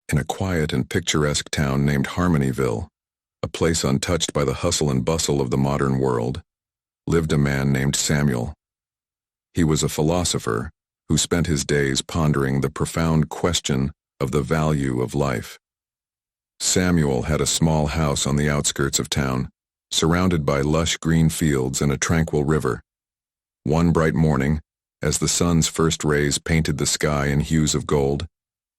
In a quiet and picturesque town named Harmonyville, a place untouched by the hustle and bustle of the modern world, lived a man named Samuel. He was a philosopher who spent his days pondering the profound question of the value of life. Samuel had a small house on the outskirts of town, surrounded by lush green fields and a tranquil river. One bright morning, as the sun's first rays painted the sky in hues of gold,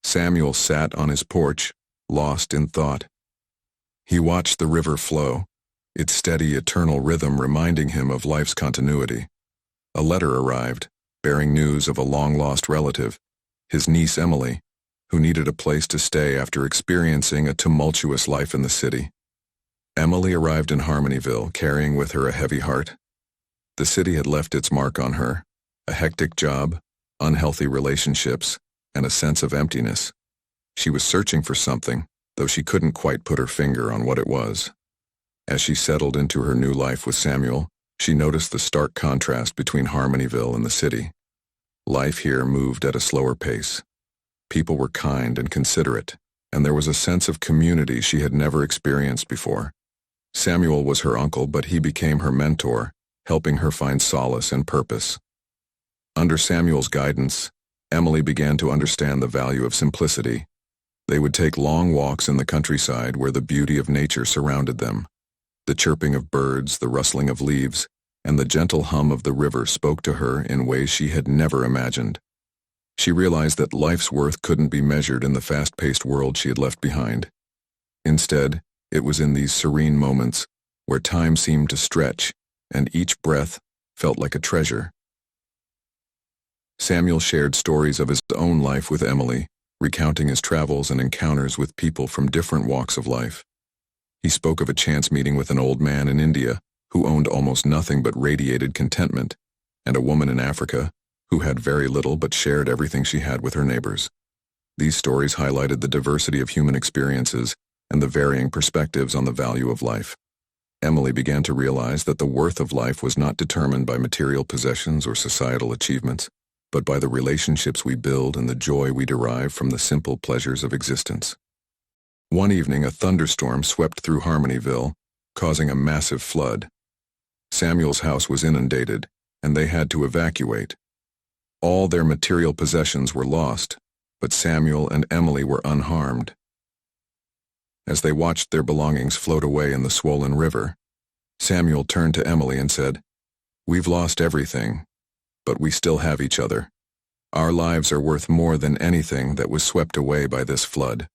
Samuel sat on his porch, lost in thought. He watched the river flow, its steady, eternal rhythm reminding him of life's continuity. A letter arrived, bearing news of a long-lost relative, his niece Emily, who needed a place to stay after experiencing a tumultuous life in the city. Emily arrived in Harmonyville, carrying with her a heavy heart. The city had left its mark on her, a hectic job, unhealthy relationships, and a sense of emptiness. She was searching for something, though she couldn't quite put her finger on what it was. As she settled into her new life with Samuel, she noticed the stark contrast between Harmonyville and the city. Life here moved at a slower pace. People were kind and considerate, and there was a sense of community she had never experienced before. Samuel was her uncle, but he became her mentor, helping her find solace and purpose. Under Samuel's guidance, Emily began to understand the value of simplicity. They would take long walks in the countryside where the beauty of nature surrounded them. The chirping of birds, the rustling of leaves, and the gentle hum of the river spoke to her in ways she had never imagined. She realized that life's worth couldn't be measured in the fast-paced world she had left behind. Instead, it was in these serene moments where time seemed to stretch and each breath felt like a treasure. Samuel shared stories of his own life with Emily, recounting his travels and encounters with people from different walks of life. He spoke of a chance meeting with an old man in India who owned almost nothing but radiated contentment, and a woman in Africa who had very little but shared everything she had with her neighbors. These stories highlighted the diversity of human experiences and the varying perspectives on the value of life. Emily began to realize that the worth of life was not determined by material possessions or societal achievements, but by the relationships we build and the joy we derive from the simple pleasures of existence. One evening, a thunderstorm swept through Harmonyville, causing a massive flood. Samuel's house was inundated, and they had to evacuate. All their material possessions were lost, but Samuel and Emily were unharmed. As they watched their belongings float away in the swollen river, Samuel turned to Emily and said, "We've lost everything, but we still have each other. Our lives are worth more than anything that was swept away by this flood."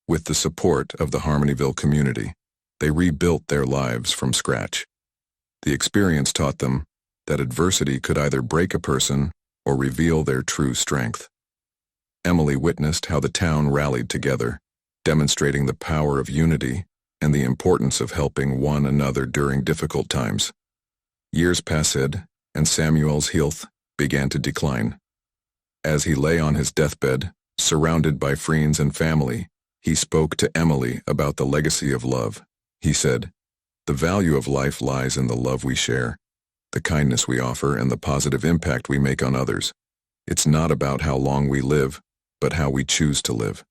With the support of the Harmonyville community, they rebuilt their lives from scratch. The experience taught them that adversity could either break a person or reveal their true strength. Emily witnessed how the town rallied together, demonstrating the power of unity and the importance of helping one another during difficult times. Years passed, and Samuel's health began to decline. As he lay on his deathbed, surrounded by friends and family, he spoke to Emily about the legacy of love. He said, "The value of life lies in the love we share, the kindness we offer, and the positive impact we make on others. It's not about how long we live, but how we choose to live."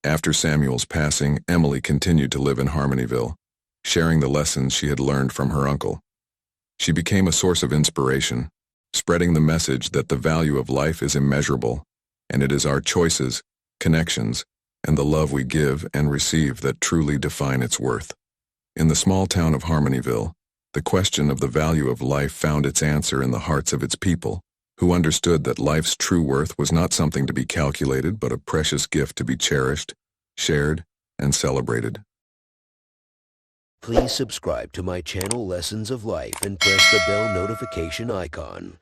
After Samuel's passing, Emily continued to live in Harmonyville, sharing the lessons she had learned from her uncle. She became a source of inspiration, spreading the message that the value of life is immeasurable, and it is our choices, connections, and the love we give and receive that truly define its worth. In the small town of Harmonyville, the question of the value of life found its answer in the hearts of its people, who understood that life's true worth was not something to be calculated, but a precious gift to be cherished, shared, and celebrated. Please subscribe to my channel Lessons of Life and press the bell notification icon.